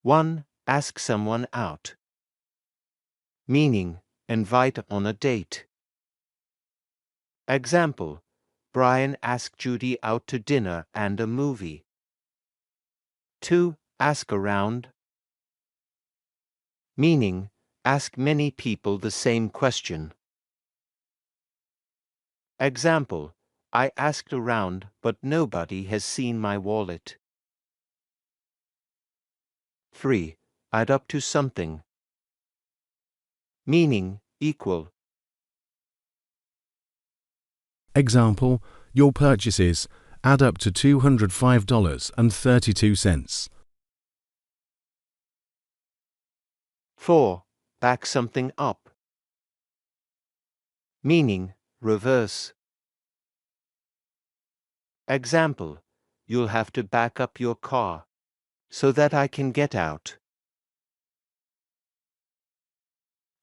1. Ask someone out. Meaning, invite on a date. Example, Brian asked Judy out to dinner and a movie. 2. Ask around. Meaning, ask many people the same question. Example, I asked around, but nobody has seen my wallet. 3. Add up to something. Meaning, equal. Example, your purchases add up to $205.32. 4. Back something up. Meaning, reverse. Example, you'll have to back up your car so that I can get out.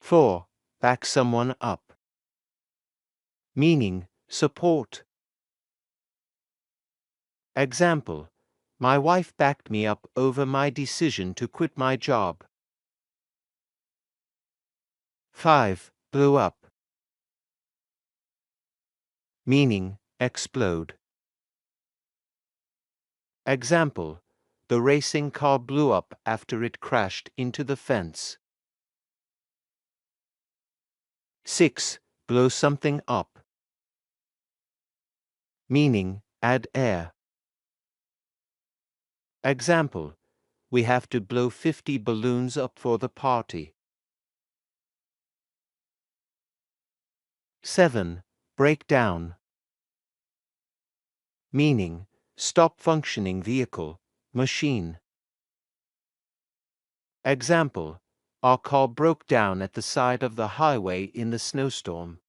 4. Back someone up. Meaning, support. Example, my wife backed me up over my decision to quit my job. 5. Blow up. Meaning, explode. Example, the racing car blew up after it crashed into the fence. 6. Blow something up. Meaning, add air. Example, we have to blow 50 balloons up for the party. 7. Break down. Meaning, stop functioning vehicle, machine. Example, our car broke down at the side of the highway in the snowstorm.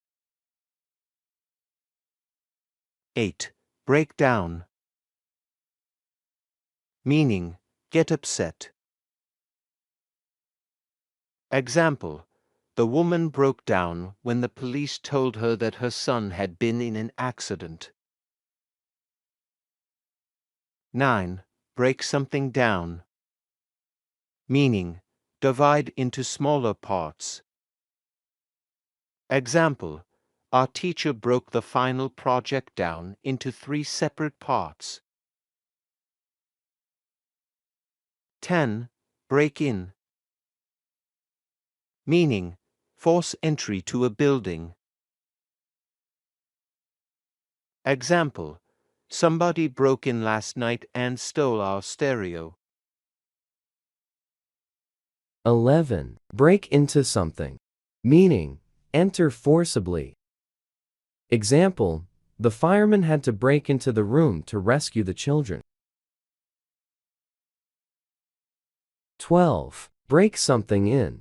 8. Break down. Meaning, get upset. Example, the woman broke down when the police told her that her son had been in an accident. 9. Break something down. Meaning, divide into smaller parts. Example, our teacher broke the final project down into 3 separate parts. 10. Break in. Meaning, force entry to a building. Example, somebody broke in last night and stole our stereo. 11. Break into something. Meaning, enter forcibly. Example, the fireman had to break into the room to rescue the children. 12. Break something in.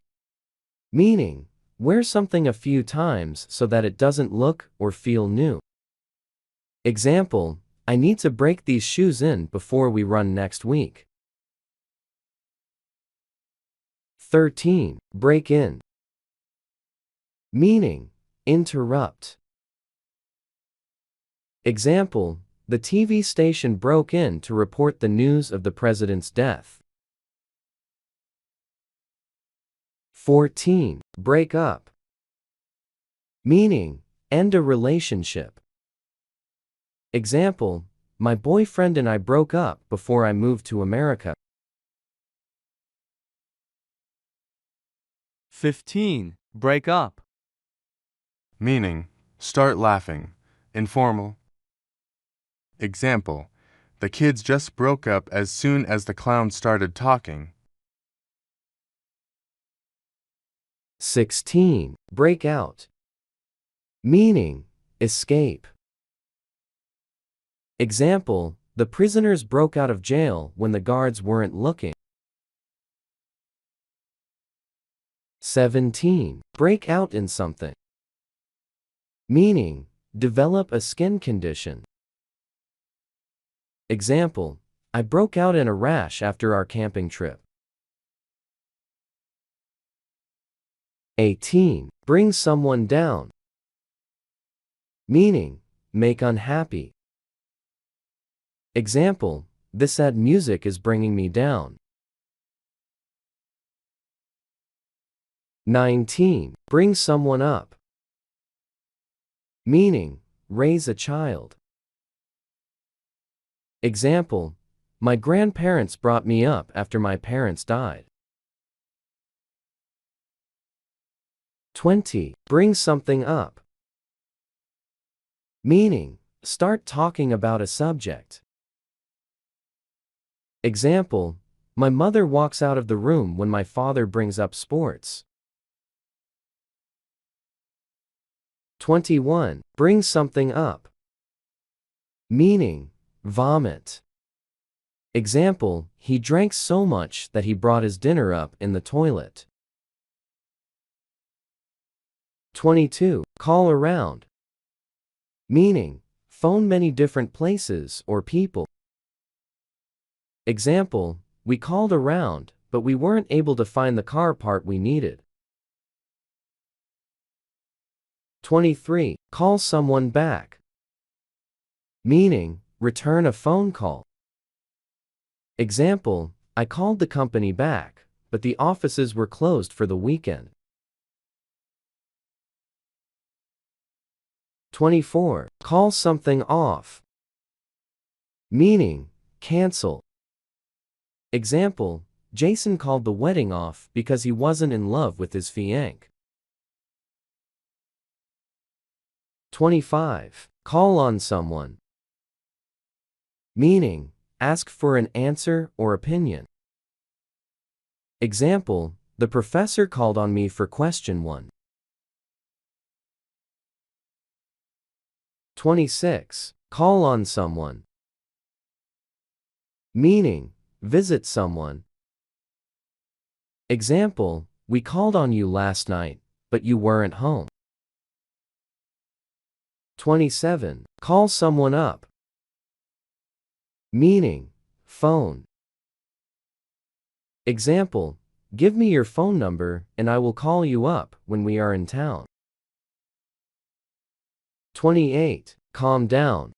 Meaning, wear something a few times so that it doesn't look or feel new. Example, I need to break these shoes in before we run next week. 13. Break in. Meaning, interrupt. Example, the TV station broke in to report the news of the president's death. 14. Break up. Meaning, end a relationship. Example, my boyfriend and I broke up before I moved to America. 15. Break up. Meaning, start laughing, informal. Example, the kids just broke up as soon as the clown started talking. 16. Break out. Meaning, escape. Example, the prisoners broke out of jail when the guards weren't looking. 17. Break out in something. Meaning, develop a skin condition. Example, I broke out in a rash after our camping trip. 18. Bring someone down. Meaning, make unhappy. Example, this sad music is bringing me down. 19. Bring someone up. Meaning, raise a child. Example, my grandparents brought me up after my parents died. 20. Bring something up. Meaning, start talking about a subject. Example, my mother walks out of the room when my father brings up sports. 21. Bring something up. Meaning, vomit. Example, he drank so much that he brought his dinner up in the toilet. 22. Call around. Meaning, phone many different places or people. Example, we called around, but we weren't able to find the car part we needed. 23. Call someone back. Meaning, return a phone call. Example, I called the company back, but the offices were closed for the weekend. 24. Call something off. Meaning, cancel. Example, Jason called the wedding off because he wasn't in love with his fiancée. 25. Call on someone. Meaning, ask for an answer or opinion. Example, the professor called on me for question 1. 26. Call on someone. Meaning, visit someone. Example, we called on you last night, but you weren't home. 27. Call someone up. Meaning, phone. Example, give me your phone number and I will call you up when we are in town. 28. Calm down.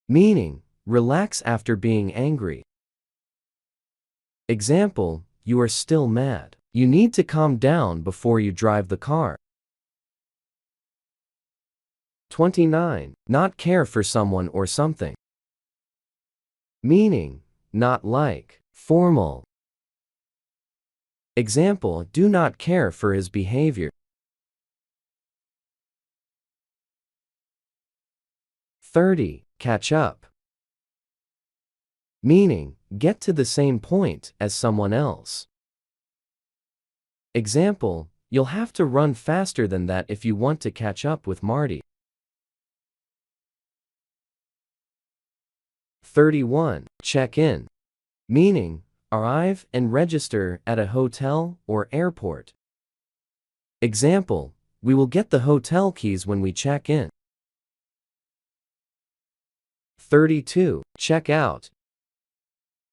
Meaning, relax after being angry. Example, you are still mad. You need to calm down before you drive the car. 29. Not care for someone or something. Meaning, not like, formal. Example, do not care for his behavior. 30. Catch up. Meaning, get to the same point as someone else. Example, you'll have to run faster than that if you want to catch up with Marty. 31. Check in. Meaning, arrive and register at a hotel or airport. Example, we will get the hotel keys when we check in. 32. Check out.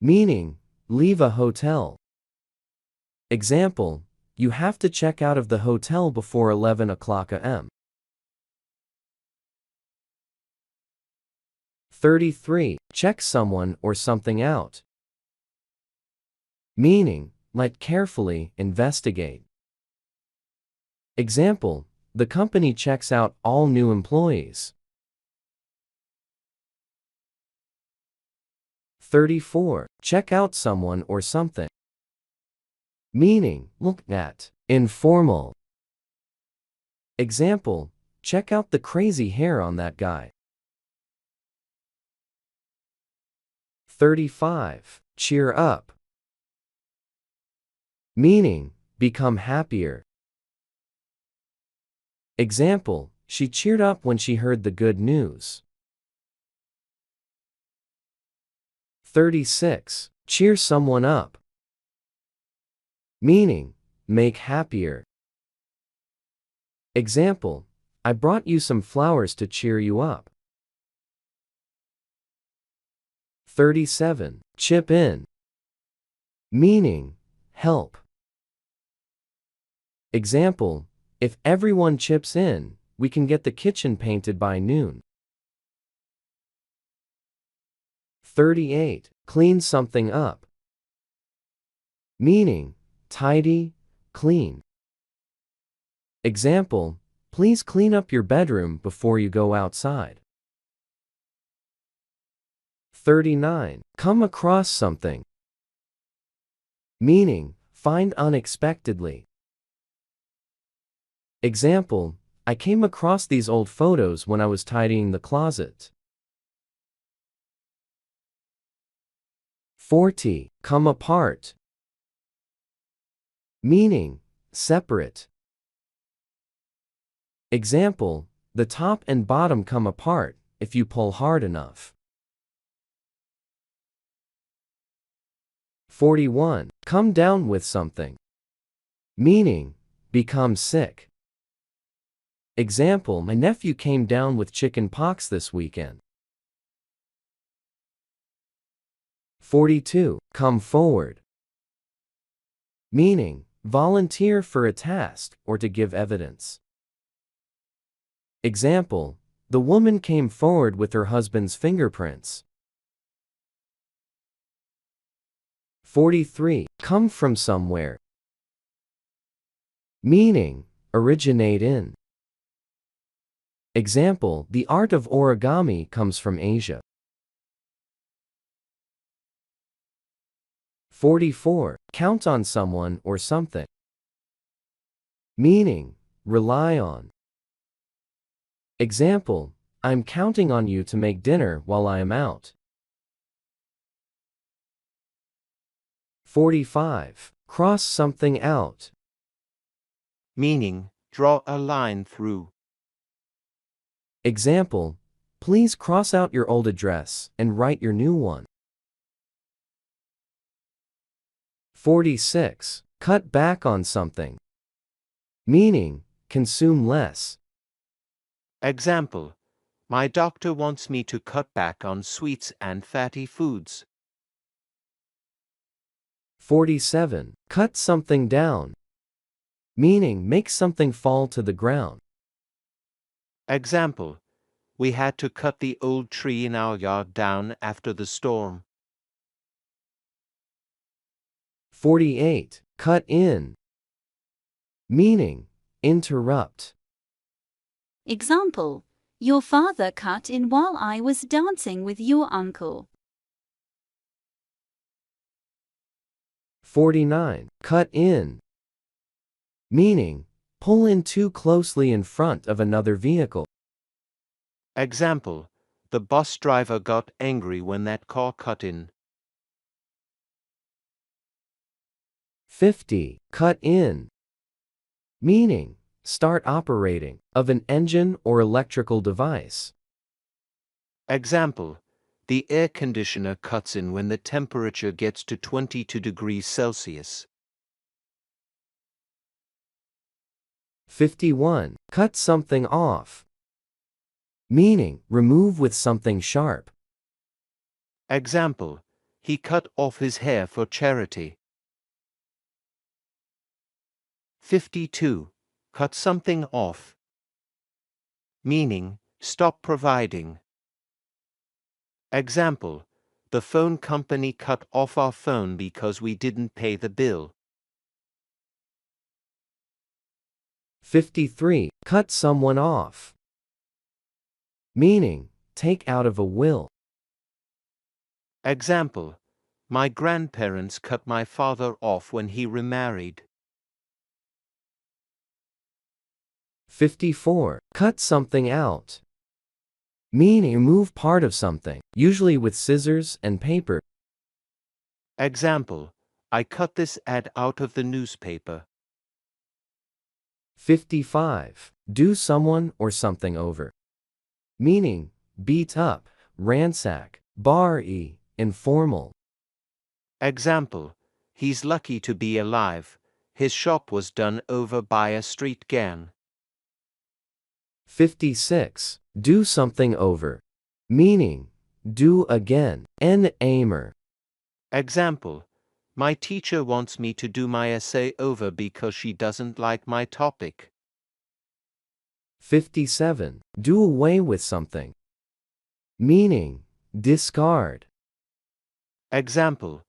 Meaning, leave a hotel. Example, you have to check out of the hotel before 11 o'clock a.m. 33. Check someone or something out. Meaning, let carefully investigate. Example, the company checks out all new employees. 34. Check out someone or something. Meaning, look at, informal. Example, check out the crazy hair on that guy. 35. Cheer up. Meaning, become happier. Example, she cheered up when she heard the good news. 36. Cheer someone up. Meaning, make happier. Example, I brought you some flowers to cheer you up. 37. Chip in. Meaning, help. Example, if everyone chips in, we can get the kitchen painted by noon. 38. Clean something up. Meaning, tidy, clean. Example, please clean up your bedroom before you go outside. 39. Come across something. Meaning, find unexpectedly. Example, I came across these old photos when I was tidying the closet. 40. Come apart. Meaning, separate. Example, the top and bottom come apart if you pull hard enough. 41. Come down with something. Meaning, become sick. Example, my nephew came down with chicken pox this weekend. 42. Come forward. Meaning, volunteer for a task or to give evidence. Example, the woman came forward with her husband's fingerprints. 43. Come from somewhere. Meaning, originate in. Example, the art of origami comes from Asia. 44. Count on someone or something. Meaning, rely on. Example, I'm counting on you to make dinner while I am out. 45. Cross something out. Meaning, draw a line through. Example, please cross out your old address and write your new one. 46. Cut back on something. Meaning, consume less. Example, my doctor wants me to cut back on sweets and fatty foods. 47. Cut something down. Meaning, make something fall to the ground. Example, we had to cut the old tree in our yard down after the storm. 48. Cut in. Meaning, interrupt. Example, your father cut in while I was dancing with your uncle. 49. Cut in. Meaning, pull in too closely in front of another vehicle. Example, the bus driver got angry when that car cut in. 50. Cut in. Meaning, start operating of an engine or electrical device. Example, the air conditioner cuts in when the temperature gets to 22 degrees Celsius. 51. Cut something off. Meaning, remove with something sharp. Example, he cut off his hair for charity. 52. Cut something off. Meaning, stop providing. Example, the phone company cut off our phone because we didn't pay the bill. 53. Cut someone off. Meaning, take out of a will. Example, my grandparents cut my father off when he remarried. 54. Cut something out. Meaning, remove part of something, usually with scissors and paper. Example, I cut this ad out of the newspaper. 55. Do someone or something over. Meaning, beat up, ransack, bar-y, informal. Example, he's lucky to be alive. His shop was done over by a street gang. 56. Do something over. Meaning, do again, an aimer. Example, my teacher wants me to do my essay over because she doesn't like my topic. 57. Do away with something. Meaning, discard. Example,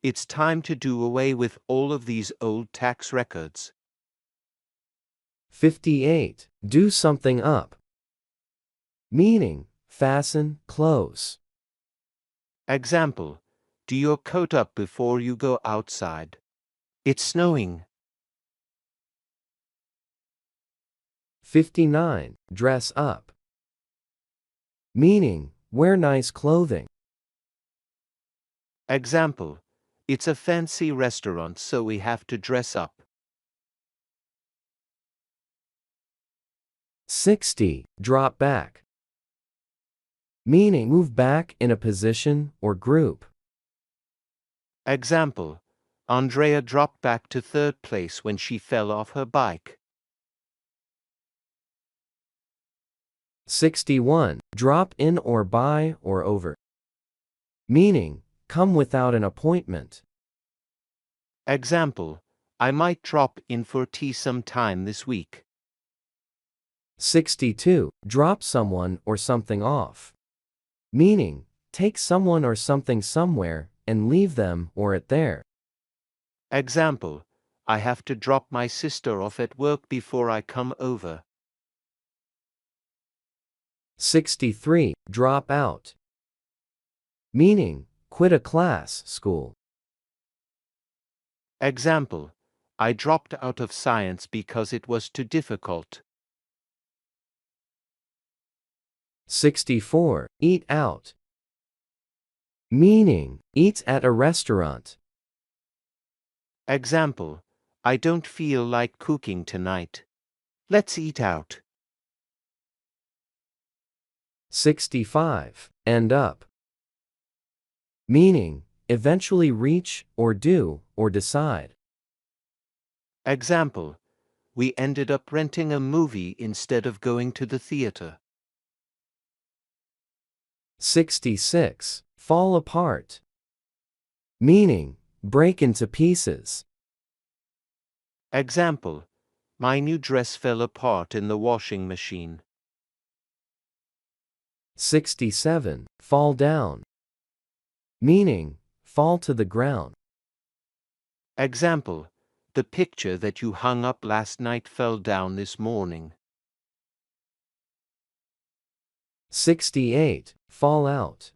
It's time to do away with all of these old tax records. 58. Do something up. Meaning, fasten, close. Example, do your coat up before you go outside. It's snowing. 59. Dress up. Meaning, wear nice clothing. Example, it's a fancy restaurant, so we have to dress up. 60. Drop back. Meaning, move back in a position or group. Example, Andrea dropped back to third place when she fell off her bike. 61. Drop in or by or over. Meaning, come without an appointment. Example, I might drop in for tea sometime this week. 62. Drop someone or something off. Meaning, take someone or something somewhere and leave them or it there. Example, I have to drop my sister off at work before I come over. 63. Drop out. Meaning, quit a class, school. Example, I dropped out of science because it was too difficult. 64. Eat out. Meaning, eat at a restaurant. Example, I don't feel like cooking tonight. Let's eat out. 65. End up. Meaning, eventually reach or do or decide. Example, we ended up renting a movie instead of going to the theater. 66. Fall apart. Meaning, break into pieces. Example, my new dress fell apart in the washing machine. 67. Fall down. Meaning, fall to the ground. Example, the picture that you hung up last night fell down this morning. 68. Fall out.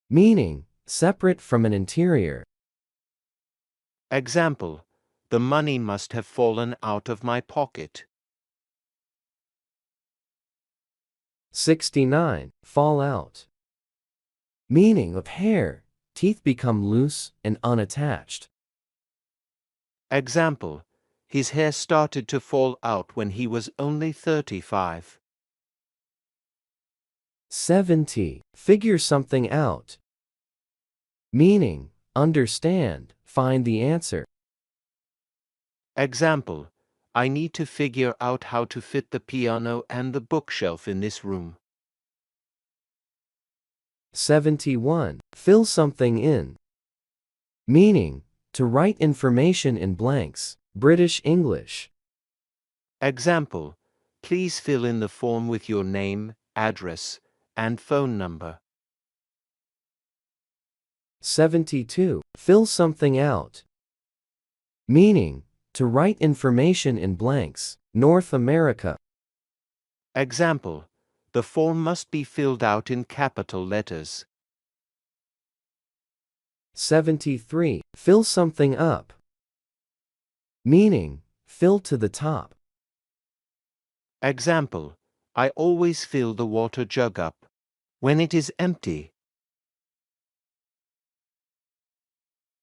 Meaning, separate from an interior. Example, the money must have fallen out of my pocket. 69. Fall out. Meaning of hair, teeth become loose and unattached. Example, his hair started to fall out when he was only 35. 70. Figure something out. Meaning, understand, find the answer. Example, I need to figure out how to fit the piano and the bookshelf in this room. 71. Fill something in. Meaning, to write information in blanks, British English. Example, please fill in the form with your name, address, and phone number. 72. Fill something out. Meaning, to write information in blanks, North America. Example, the form must be filled out in capital letters. 73. Fill something up. Meaning, fill to the top. Example, I always fill the water jug up when it is empty.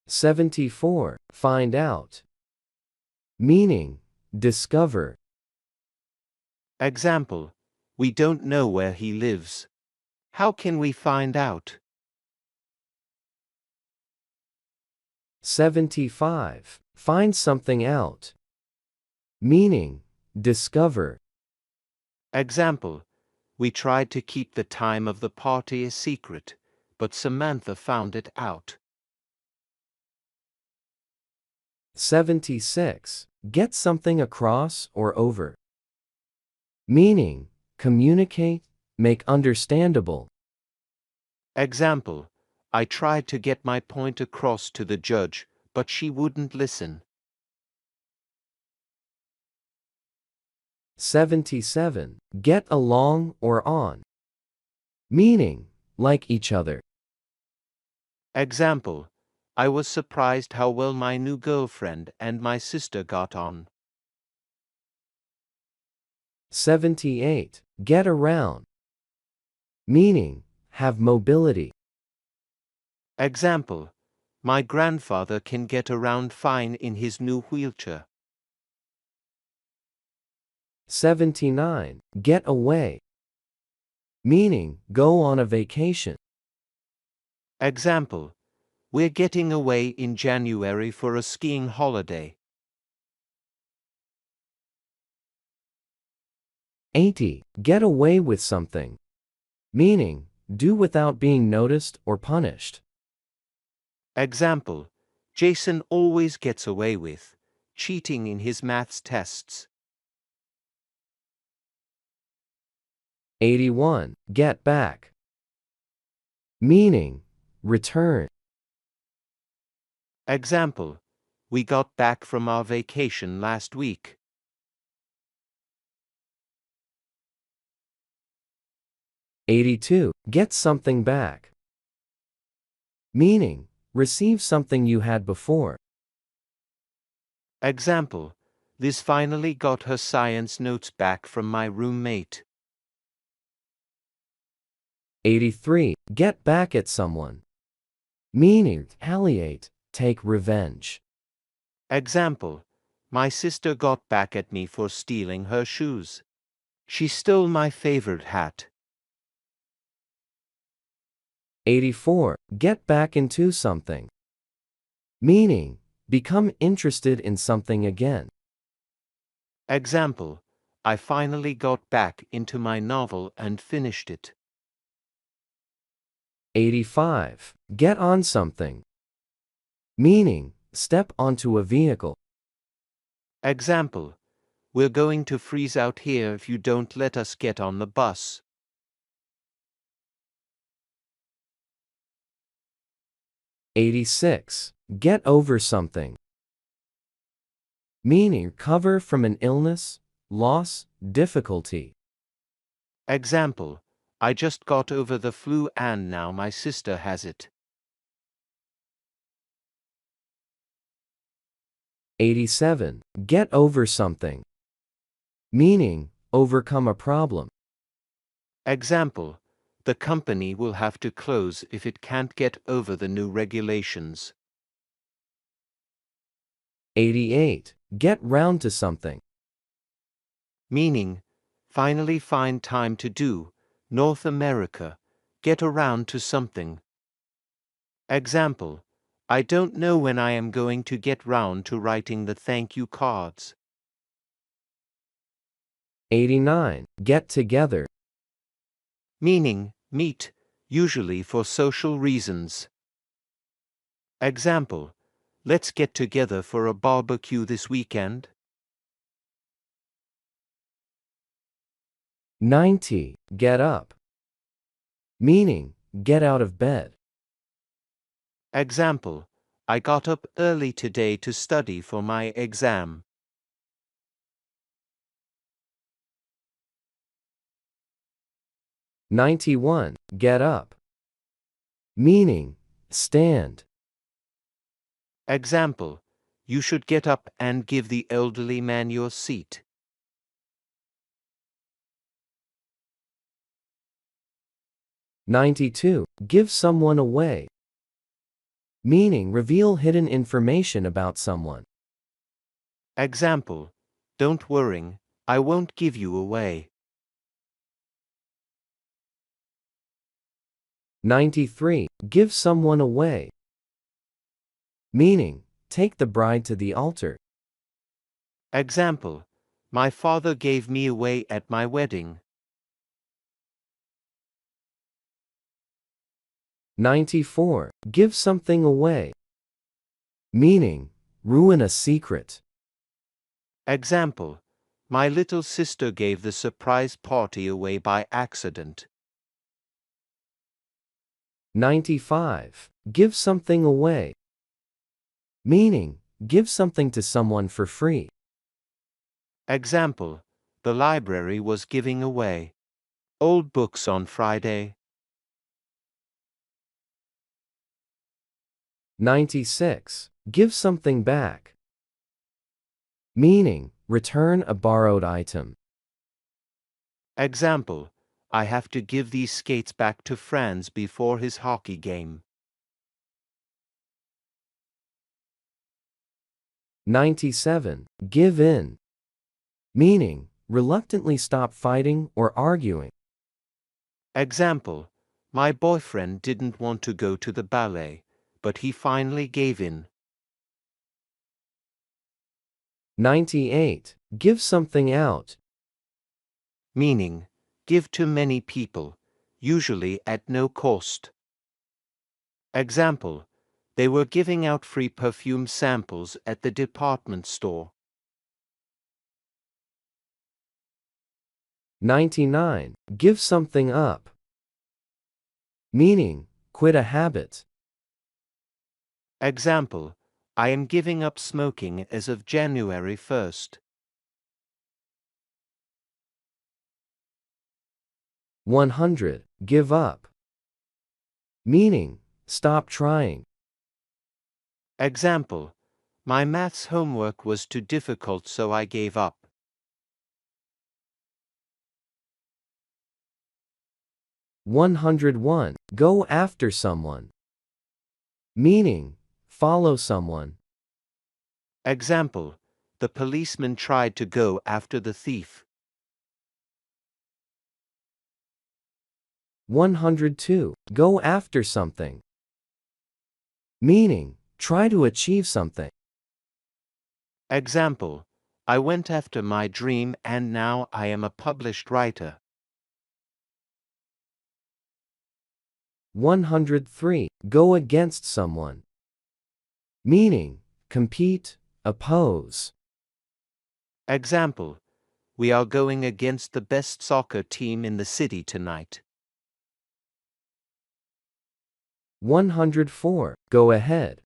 74. Find out. Meaning, discover. Example, we don't know where he lives. How can we find out? 75. Find something out. Meaning, discover. Example, we tried to keep the time of the party a secret, but Samantha found it out. 76. Get something across or over. Meaning, communicate, make understandable. Example, I tried to get my point across to the judge, but she wouldn't listen. 77. Get along or on. Meaning, like each other. Example: I was surprised how well my new girlfriend and my sister got on. 78. Get around. Meaning, have mobility. Example: my grandfather can get around fine in his new wheelchair. 79. Get away. Meaning, go on a vacation. Example: we're getting away in January for a skiing holiday. 80. Get away with something. Meaning, do without being noticed or punished. Example: Jason always gets away with cheating in his maths tests. 81. Get back. Meaning, return. Example: we got back from our vacation last week. 82. Get something back. Meaning, receive something you had before. Example: Liz finally got her science notes back from my roommate. 83. Get back at someone. Meaning, retaliate, take revenge. Example: my sister got back at me for stealing her shoes. She stole my favorite hat. 84. Get back into something. Meaning, become interested in something again. Example: I finally got back into my novel and finished it. 85. Get on something. Meaning, step onto a vehicle. Example: we're going to freeze out here if you don't let us get on the bus. 86. Get over something. Meaning, recover from an illness, loss, difficulty. Example: I just got over the flu and now my sister has it. 87. Get over something. Meaning, overcome a problem. Example: the company will have to close if it can't get over the new regulations. 88. Get round to something. Meaning, finally find time to do, North America, get around to something. Example: I don't know when I am going to get round to writing the thank you cards. 89. Get together. Meaning, meet, usually for social reasons. Example: let's get together for a barbecue this weekend. 90. Get up. Meaning, get out of bed. Example: I got up early today to study for my exam. 91. Get up. Meaning, stand. Example: you should get up and give the elderly man your seat. 92. Give someone away. Meaning, reveal hidden information about someone. Example: don't worry, I won't give you away. 93. Give someone away. Meaning, take the bride to the altar. Example: my father gave me away at my wedding. 94. Give something away. Meaning, ruin a secret. Example: my little sister gave the surprise party away by accident. 95. Give something away. Meaning, give something to someone for free. Example, the library was giving away old books on Friday. 96. Give something back. Meaning, return a borrowed item. Example, I have to give these skates back to Franz before his hockey game. 97. Give in. Meaning, reluctantly stop fighting or arguing. Example, my boyfriend didn't want to go to the ballet, but he finally gave in. 98. Give something out. Meaning, give to many people, usually at no cost. Example, they were giving out free perfume samples at the department store. 99. Give something up. Meaning, quit a habit. Example, I am giving up smoking as of January 1st. 100. Give up. Meaning, stop trying. Example, my maths homework was too difficult so I gave up. 101. Go after someone. Meaning, follow someone. Example, the policeman tried to go after the thief. 102. Go after something. Meaning, try to achieve something. Example, I went after my dream and now I am a published writer. 103. Go against someone. Meaning, compete, oppose. Example, we are going against the best soccer team in the city tonight. 104. Go ahead.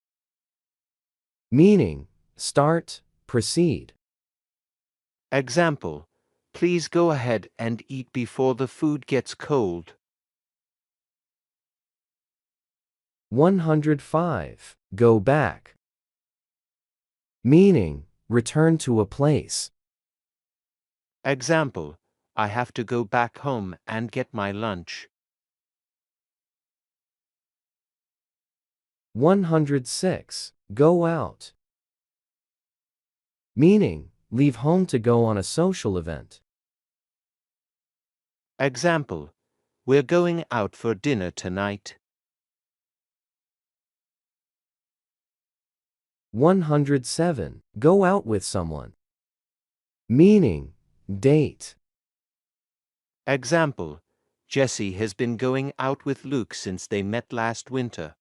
Meaning, start, proceed. Example, please go ahead and eat before the food gets cold. 105. Go back. Meaning, return to a place. Example, I have to go back home and get my lunch. 106. Go out. Meaning, leave home to go on a social event. Example, we're going out for dinner tonight. 107. Go out with someone. Meaning, date. Example, Jesse has been going out with Luke since they met last winter.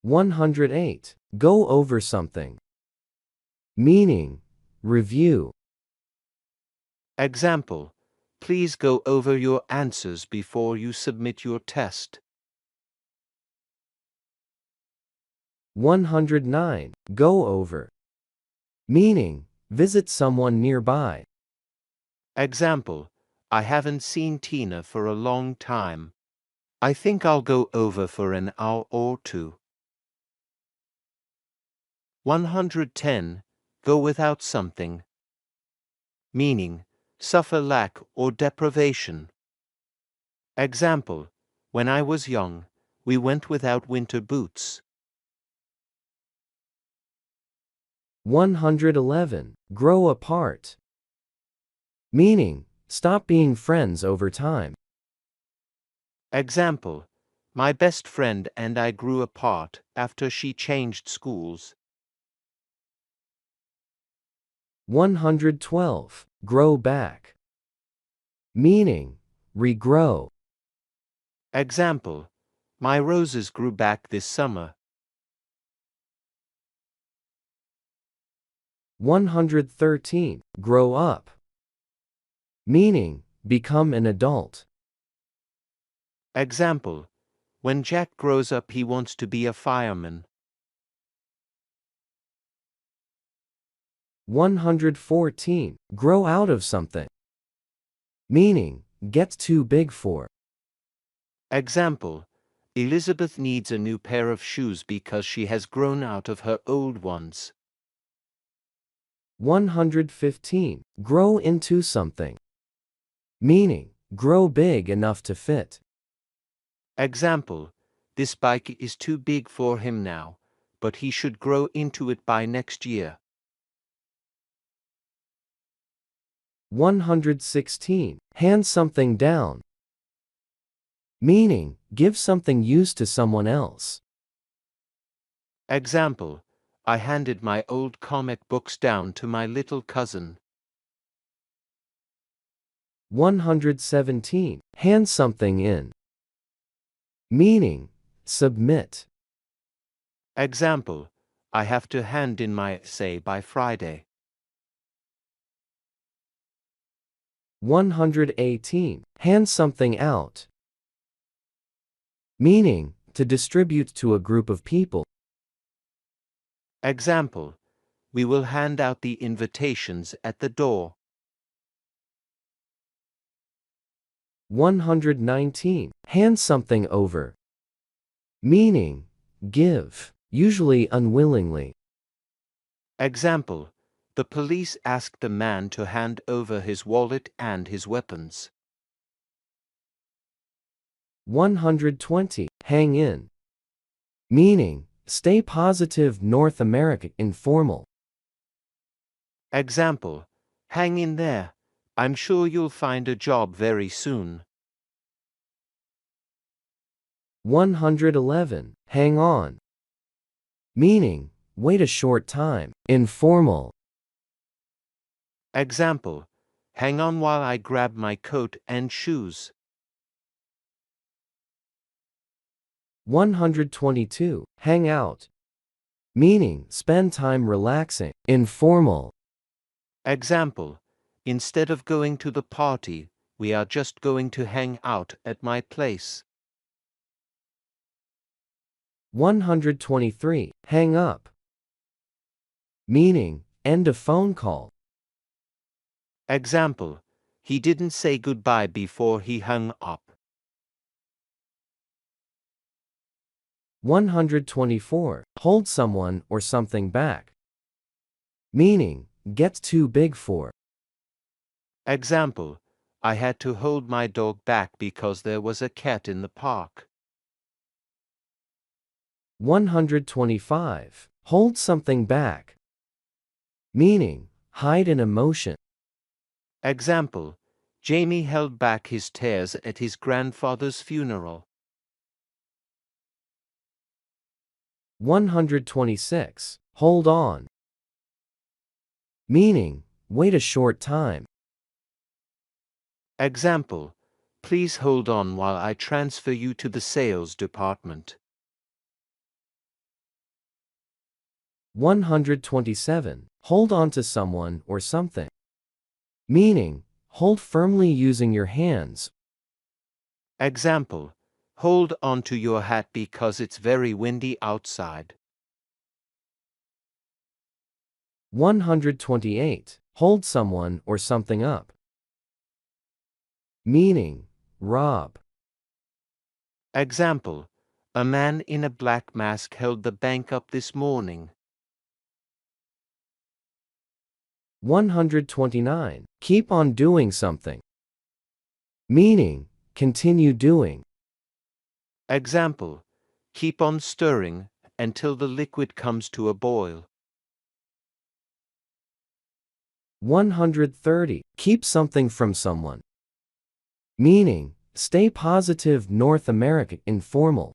108. Go over something. Meaning, review. Example, please go over your answers before you submit your test. 109. Go over. Meaning, visit someone nearby. Example, I haven't seen Tina for a long time. I think I'll go over for an hour or two. 110. Go without something. Meaning, suffer lack or deprivation. Example, when I was young, we went without winter boots. 111. Grow apart. Meaning, stop being friends over time. Example, my best friend and I grew apart after she changed schools. 112. Grow back. Meaning, regrow. Example, my roses grew back this summer. 113. Grow up. Meaning, become an adult. Example, when Jack grows up he wants to be a fireman. 114. Grow out of something. Meaning, get too big for. Example, Elizabeth needs a new pair of shoes because she has grown out of her old ones. 115. Grow into something. Meaning, grow big enough to fit. Example, this bike is too big for him now, but he should grow into it by next year. 116. Hand something down. Meaning, give something used to someone else. Example, I handed my old comic books down to my little cousin. 117. Hand something in. Meaning, submit. Example, I have to hand in my essay by Friday. 118. Hand something out. Meaning, to distribute to a group of people. Example, we will hand out the invitations at the door. 119. Hand something over. Meaning, give, usually unwillingly. Example, the police asked the man to hand over his wallet and his weapons. 120. Hang in. Meaning, stay positive. North America informal. Example, hang in there. I'm sure you'll find a job very soon. 111. Hang on. Meaning, wait a short time. Informal. Example, hang on while I grab my coat and shoes. 122. Hang out. Meaning, spend time relaxing. Informal. Example, instead of going to the party, we are just going to hang out at my place. 123. Hang up. Meaning, end a phone call. Example, he didn't say goodbye before he hung up. 124. Hold someone or something back. Meaning, get too big for. Example, I had to hold my dog back because there was a cat in the park. 125. Hold something back. Meaning, hide an emotion. Example, Jamie held back his tears at his grandfather's funeral. 126. Hold on. Meaning, wait a short time. Example, please hold on while I transfer you to the sales department. 127. Hold on to someone or something. Meaning, hold firmly using your hands. Example, hold on to your hat because it's very windy outside. 128. Hold someone or something up. Meaning, rob. Example, a man in a black mask held the bank up this morning. 129. Keep on doing something. Meaning, continue doing. Example, keep on stirring until the liquid comes to a boil. 130. Keep something from someone. Meaning, stay positive. North America informal.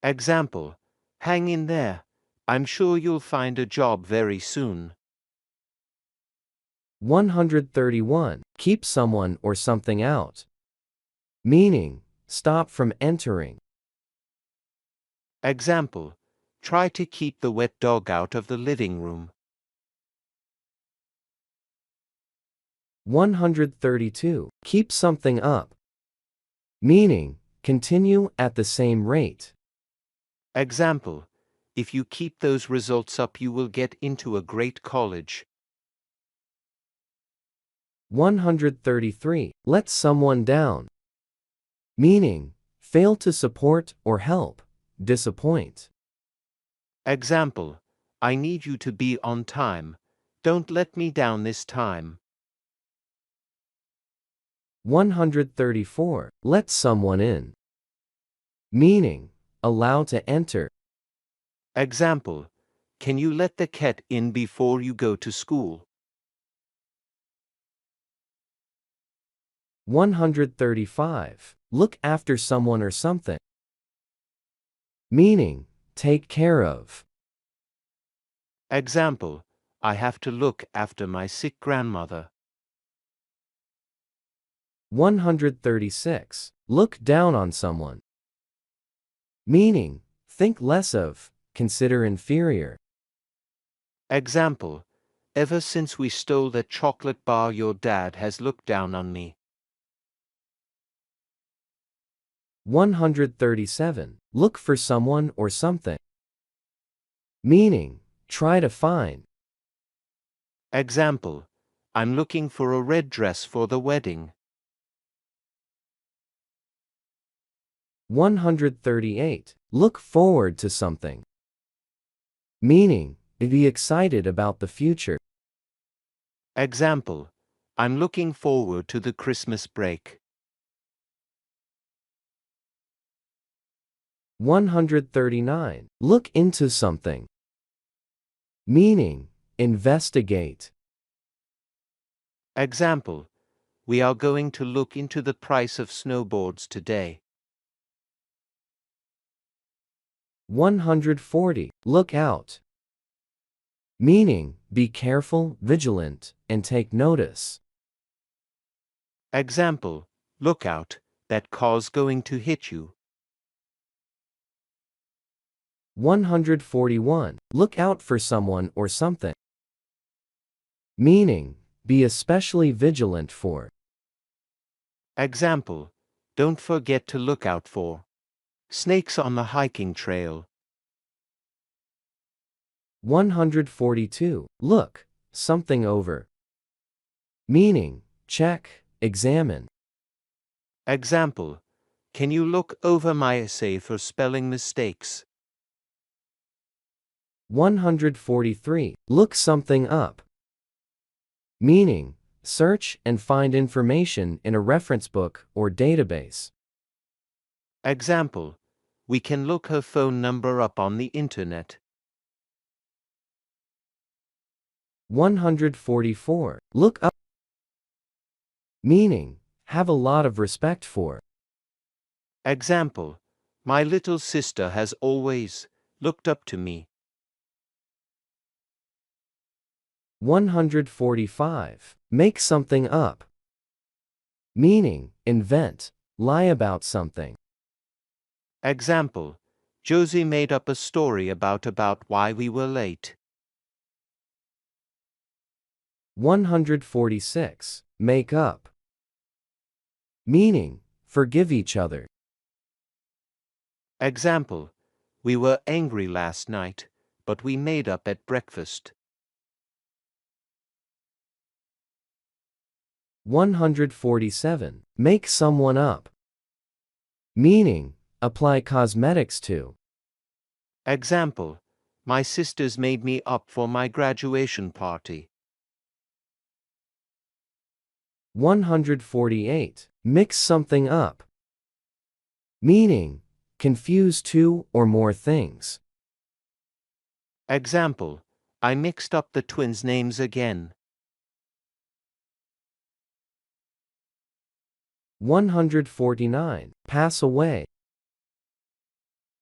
Example, hang in there. I'm sure you'll find a job very soon. 131. Keep someone or something out. Meaning, stop from entering. Example, try to keep the wet dog out of the living room. 132. Keep something up. meaning continue at the same rate. Example, if you keep those results up, you will get into a great college. 133. Let someone down, meaning fail to support or help, disappoint. Example, I need you to be on time. Don't let me down this time. 134. Let someone in, meaning allow to enter. Example, can you let the cat in before you go to school? 135. Look after someone or something, meaning take care of. Example, I have to look after my sick grandmother. 136. Look down on someone, meaning think less of, consider inferior. Example, ever since we stole that chocolate bar, your dad has looked down on me. 137. Look for someone or something, meaning try to find. Example, I'm looking for a red dress for the wedding. 138. Look forward to something, meaning be excited about the future. Example, I'm looking forward to the Christmas break. 139. Look into something, meaning investigate. Example, we are going to look into the price of snowboards today. 140. Look out, meaning be careful, vigilant, and take notice. Example, look out, that car's going to hit you. 141. Look out for someone or something, meaning be especially vigilant for. Example, don't forget to look out for snakes on the hiking trail. 142. Look something over, meaning check, examine. Example, can you look over my essay for spelling mistakes? 143. Look something up, meaning search and find information in a reference book or database. Example, we can look her phone number up on the internet. 144. Look up, meaning have a lot of respect for. Example, my little sister has always looked up to me. 145. Make something up, meaning invent, lie about something. Example, Josie made up a story about why we were late. 146. Make up, meaning forgive each other. Example, we were angry last night, but we made up at breakfast. 147. Make someone up, meaning apply cosmetics to. Example, my sisters made me up for my graduation party. 148. Mix something up, meaning confuse two or more things. Example, I mixed up the twins' names again. 149. Pass away,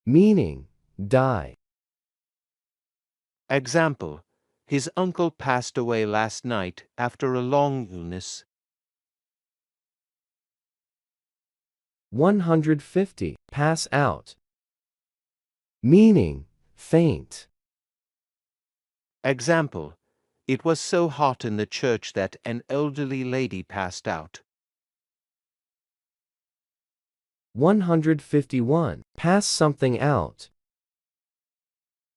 meaning die. Example, his uncle passed away last night after a long illness. 150. Pass out, meaning faint. Example, it was so hot in the church that an elderly lady passed out. 151. Pass something out.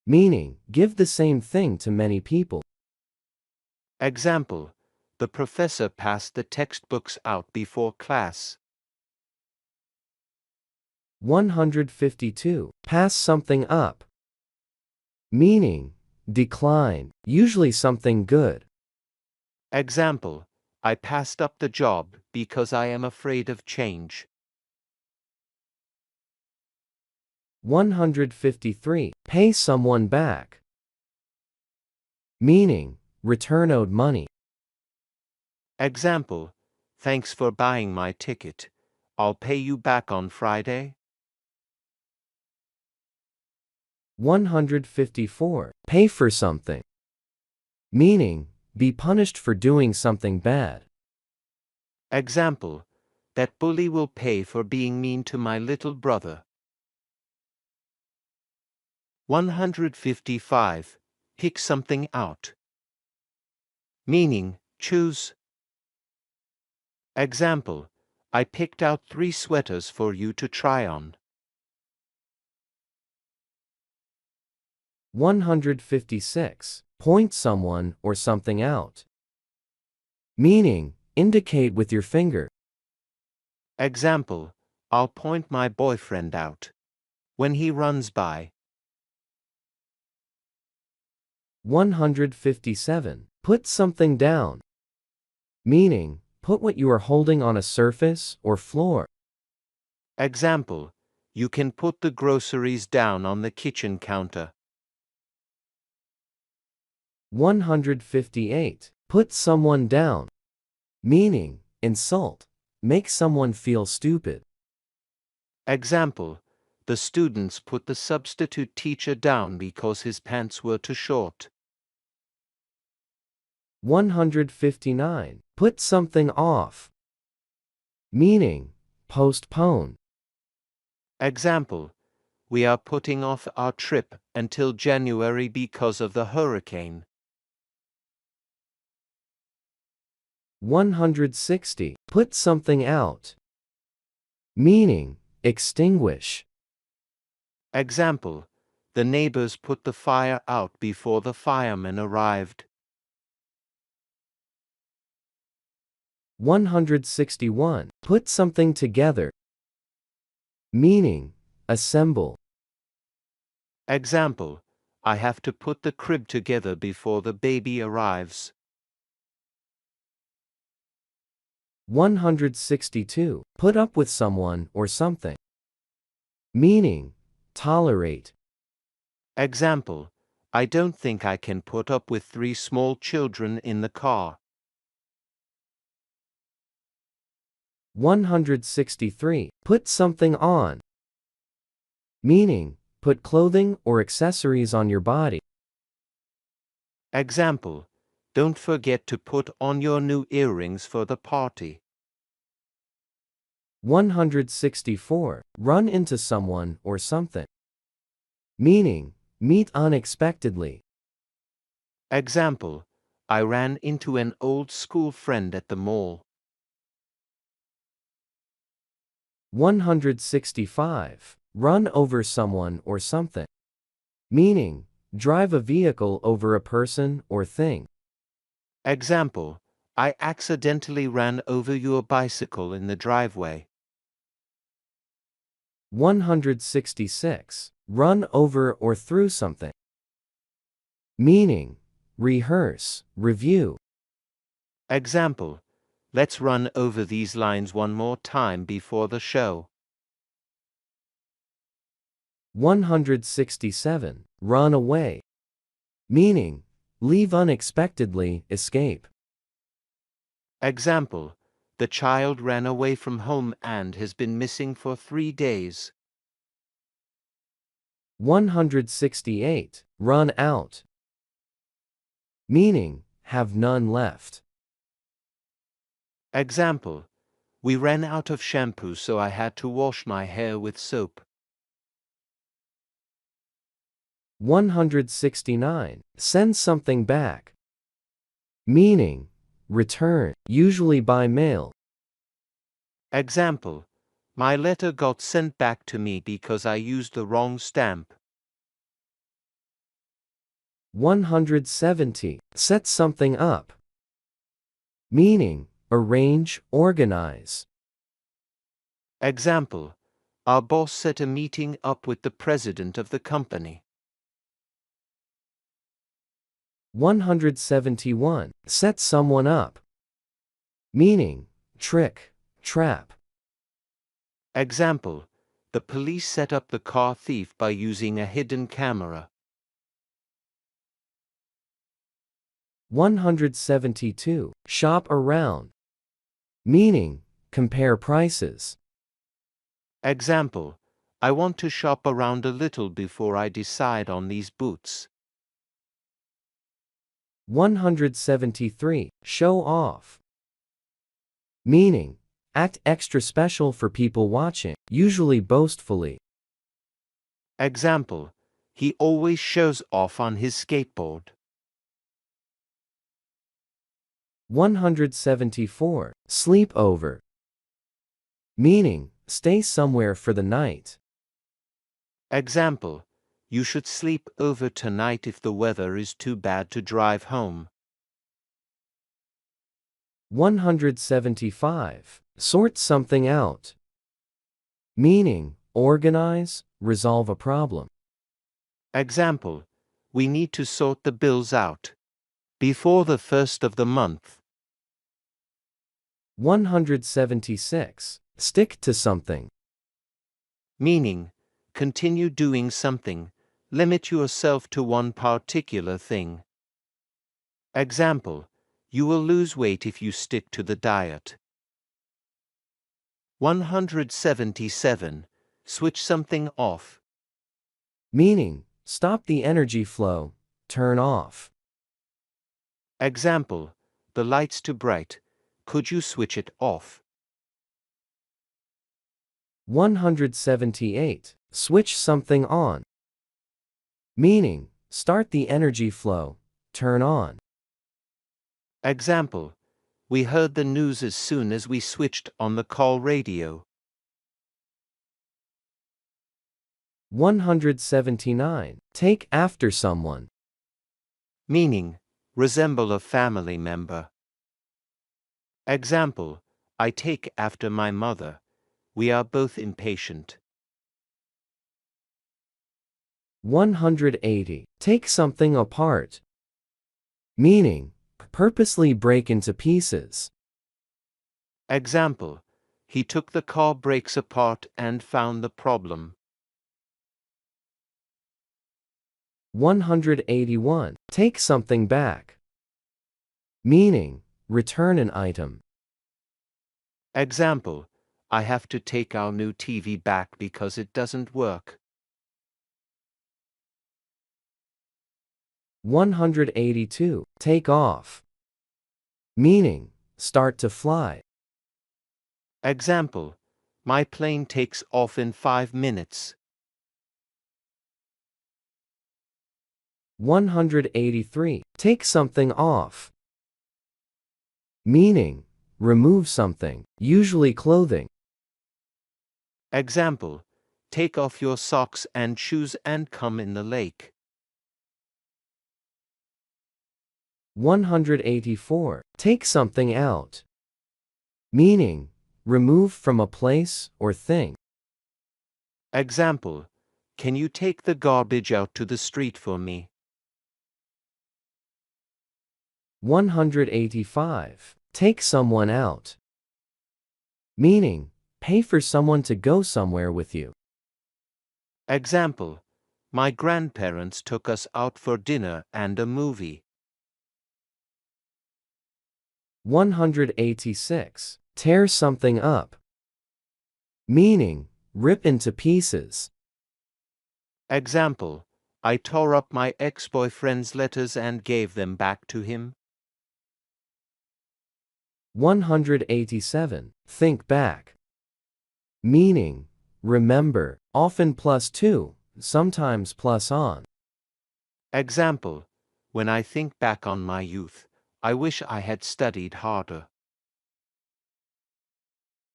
Meaning, give the same thing to many people. Example, the professor passed the textbooks out before class. 152. Pass something up. Meaning, decline, usually something good. Example, I passed up the job because I am afraid of change. 153. Pay someone back. Meaning, return owed money. Example, thanks for buying my ticket. I'll pay you back on Friday. 154. Pay for something. Meaning, be punished for doing something bad. Example, that bully will pay for being mean to my little brother. 155. Pick something out. Meaning, choose. Example, I picked out 3 sweaters for you to try on. 156. Point someone or something out. Meaning, indicate with your finger. Example, I'll point my boyfriend out when he runs by. 157. Put something down. Meaning, put what you are holding on a surface or floor. Example, you can put the groceries down on the kitchen counter. 158. Put someone down. Meaning, insult, make someone feel stupid. Example, the students put the substitute teacher down because his pants were too short. 159. Put something off. Meaning, postpone. Example, we are putting off our trip until January because of the hurricane. 160. Put something out. Meaning, extinguish. Example, the neighbors put the fire out before the firemen arrived. 161. Put something together. Meaning, assemble. Example, I have to put the crib together before the baby arrives. 162. Put up with someone or something. Meaning, tolerate. Example, I don't think I can put up with 3 small children in the car. 163. Put something on. Meaning, put clothing or accessories on your body. Example, don't forget to put on your new earrings for the party. 164. Run into someone or something. Meaning, meet unexpectedly. Example, I ran into an old school friend at the mall. 165. Run over someone or something. Meaning, drive a vehicle over a person or thing. Example, I accidentally ran over your bicycle in the driveway. 166. Run over or through something. Meaning, rehearse, review. Example, let's run over these lines one more time before the show. 167. Run away. Meaning, leave unexpectedly, escape. Example, the child ran away from home and has been missing for 3 days. 168. Run out. Meaning, have none left. Example, we ran out of shampoo so I had to wash my hair with soap. 169. Send something back. Meaning, return, usually by mail. Example, My letter got sent back to me because I used the wrong stamp. 170. Set something up. Meaning, arrange, organize. Example, our boss set a meeting up with the president of the company. 171. Set someone up. Meaning, trick, trap. Example, the police set up the car thief by using a hidden camera. 172. Shop around. Meaning, compare prices. Example, I want to shop around a little before I decide on these boots. 173. Show off. Meaning, act extra special for people watching, usually boastfully. Example, he always shows off on his skateboard. 174. Sleep over. Meaning, stay somewhere for the night. Example, you should sleep over tonight if the weather is too bad to drive home. 175. Sort something out. Meaning, organize, resolve a problem. Example, we need to sort the bills out before the 1st of the month. 176. Stick to something. Meaning, continue doing something, limit yourself to one particular thing. Example, you will lose weight if you stick to the diet. 177. Switch something off. Meaning, stop the energy flow, turn off. Example, the light's too bright. Could you switch it off? 178. Switch something on. Meaning, start the energy flow, turn on. Example, we heard the news as soon as we switched on the call radio. 179. Take after someone. Meaning, resemble a family member. Example, I take after my mother. We are both impatient. 180. Take something apart. Meaning, purposely break into pieces. Example, he took the car brakes apart and found the problem. 181. Take something back. Meaning, return an item. Example, I have to take our new TV back because it doesn't work. 182. Take off. Meaning, start to fly. Example, my plane takes off in 5 minutes. 183. Take something off. Meaning, remove something, usually clothing. Example, take off your socks and shoes and come in the lake. 184. Take something out. Meaning, remove from a place or thing. Example, can you take the garbage out to the street for me? 185. Take someone out. Meaning, pay for someone to go somewhere with you. Example, my grandparents took us out for dinner and a movie. 186. Tear something up. Meaning, rip into pieces. Example, I tore up my ex-boyfriend's letters and gave them back to him. 187. Think back. Meaning, remember, often +to, sometimes +on. Example, when I think back on my youth, I wish I had studied harder.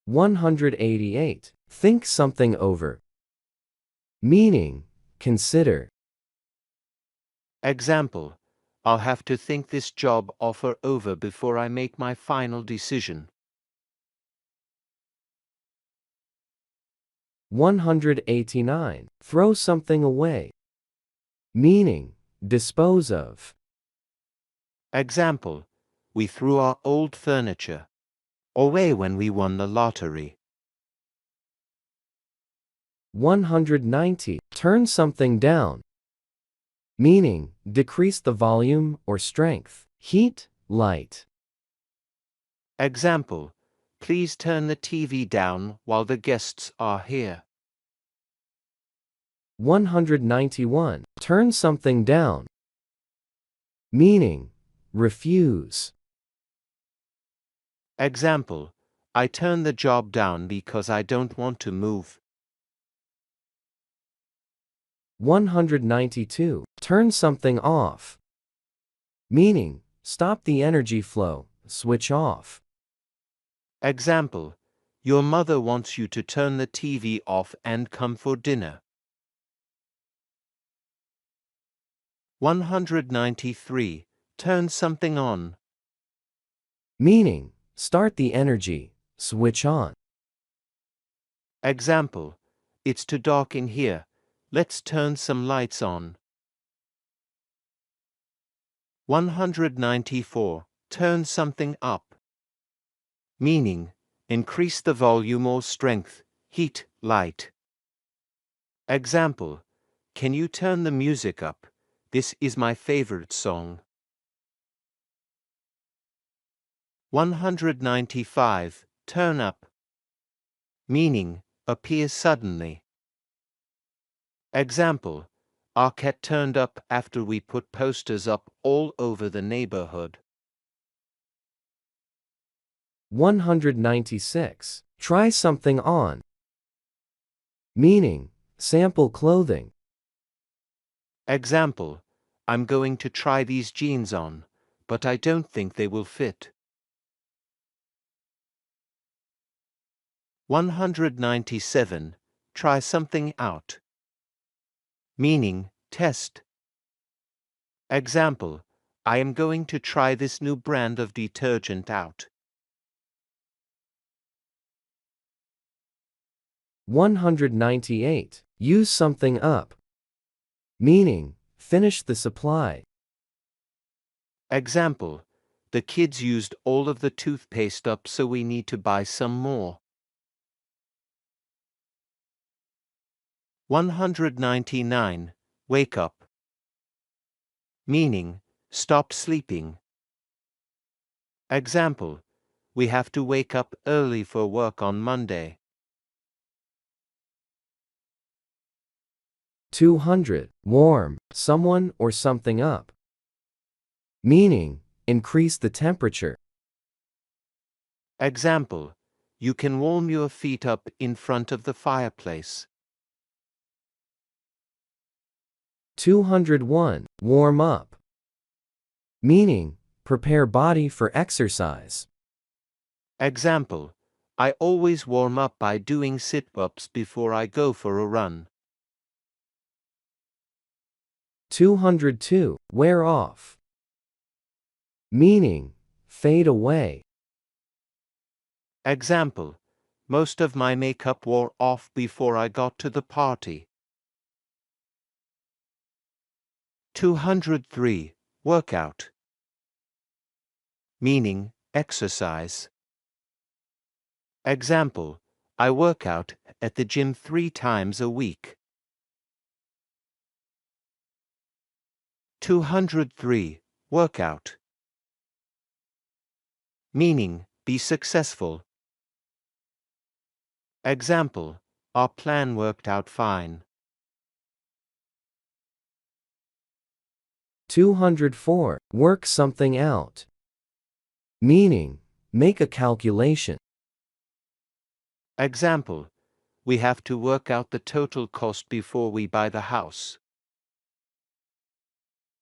188. think something over. Meaning, consider. Example, I'll have to think this job offer over before I make my final decision. 189. Throw something away. Meaning, dispose of. Example, we threw our old furniture away when we won the lottery. 190. Turn something down. Meaning, decrease the volume or strength, heat, light. Example, please turn the TV down while the guests are here. 191. Turn something down. Meaning, refuse. Example, I turn the job down because I don't want to move. 192. Turn something off. Meaning, stop the energy flow, switch off. Example, your mother wants you to turn the TV off and come for dinner. 193. Turn something on. Meaning, start the energy, switch on. Example, it's too dark in here. Let's turn some lights on. 194. Turn something up. Meaning, increase the volume or strength, heat, light. Example, can you turn the music up? This is my favorite song. 195. Turn up. Meaning, appear suddenly. Example, our cat turned up after we put posters up all over the neighborhood. 196. Try something on. Meaning, sample clothing. Example, I'm going to try these jeans on, but I don't think they will fit. 197. Try something out. Meaning, test. Example, I am going to try this new brand of detergent out. 198. Use something up. Meaning, finish the supply. Example, the kids used all of the toothpaste up, so we need to buy some more. 199. Wake up. Meaning, stop sleeping. Example, we have to wake up early for work on Monday. 200. Warm someone or something up. Meaning, increase the temperature. Example, you can warm your feet up in front of the fireplace. 201. Warm up. Meaning, prepare body for exercise. Example, I always warm up by doing sit-ups before I go for a run. 202. Wear off. Meaning, fade away. Example, most of my makeup wore off before I got to the party. 203. Workout. Meaning, exercise. Example, I work out at the gym 3 times a week. 203. Workout. Meaning, be successful. Example, our plan worked out fine. 204. Work something out. Meaning, make a calculation. Example, we have to work out the total cost before we buy the house.